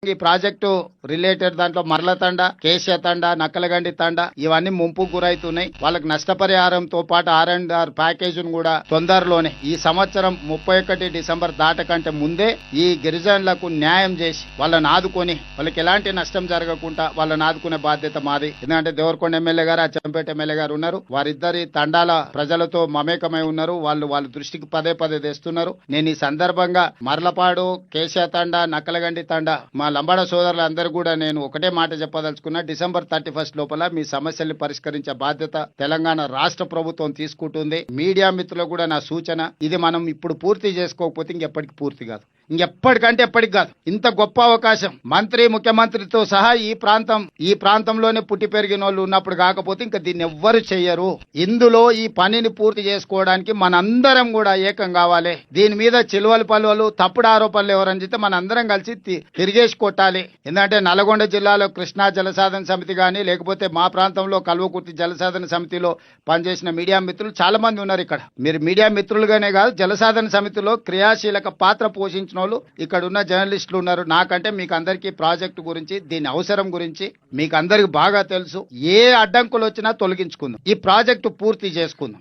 ఈ project related దాంట్లో మర్ల తండ, కేశ తండ, నక్కలగండి తండ ఇవన్నీ ముంపు గురైతున్నాయి. వాళ్ళకి నష్టపరిహారంతో పాటు R&R ప్యాకేజ్ కూడా తొందరలోనే ఈ సంవత్సరం 31 డిసెంబర్ దాటకంటే ముందే ఈ గిరిజనులకు న్యాయం చేసి వాళ్ళని ఆదుకొని వాళ్ళకి ఎలాంటి నష్టం జరగకుండా వాళ్ళని ఆదుకునే బాధ్యత మాది. ఎందుకంటే దేవరకొండ ఎమ్మెల్యే గారు, అచ్చంపేట ఎమ్మెల్యే గారు ఉన్నారు. వారిద్దరి తండాల ప్రజలతో మమేకమై ఉన్నారు. వాళ్ళ దృష్టికి పదే పదే తెస్తున్నారు. నేను ఈ సందర్భంగా మర్లపాడు, కేశ తండ, నక్కలగండి తండ మా లంబాడ సోదరులందరూ కూడా నేను ఒకటే మాట చెప్పదలుచుకున్నా. డిసెంబర్ 31 లోపల మీ సమస్యల్ని పరిష్కరించే బాధ్యత తెలంగాణ రాష్ట్ర ప్రభుత్వం తీసుకుంటుంది. మీడియా మిత్రులకు కూడా నా సూచన, ఇది మనం ఇప్పుడు పూర్తి చేసుకోకపోతే ఇంకెప్పటికి పూర్తి కాదు, ఇంకెప్పటికంటే ఎప్పటికి కాదు. ఇంత గొప్ప అవకాశం మంత్రి, ముఖ్యమంత్రితో సహా ఈ ప్రాంతంలోనే పుట్టి పెరిగిన వాళ్ళు ఉన్నప్పుడు కాకపోతే ఇంకా దీన్ని ఎవ్వరు చెయ్యరు. ఇందులో ఈ పనిని పూర్తి చేసుకోవడానికి మనందరం కూడా ఏకం కావాలి. దీని మీద చిలువలు పలువలు తప్పుడు ఆరోపణలు ఎవరని చెప్తే మనందరం కలిసి తిరిగేసి కొట్టాలి. ఎందుకంటే నల్గొండ జిల్లాలో కృష్ణా జలసాధన సమితి కానీ, లేకపోతే మా ప్రాంతంలో కల్వకుర్తి జలసాధన సమితిలో పనిచేసిన మీడియా మిత్రులు చాలా మంది ఉన్నారు. ఇక్కడ మీరు మీడియా మిత్రులుగానే కాదు, జలసాధన సమితిలో క్రియాశీలక పాత్ర పోషించిన వాళ్ళు ఇక్కడ ఉన్న జర్నలిస్టులు ఉన్నారు. నాకంటే మీకు అందరికీ ప్రాజెక్టు గురించి, దీని అవసరం గురించి మీకు అందరికి బాగా తెలుసు. ఏ అడ్డంకులు వచ్చినా తొలగించుకుందాం, ఈ ప్రాజెక్టు పూర్తి చేసుకుందాం.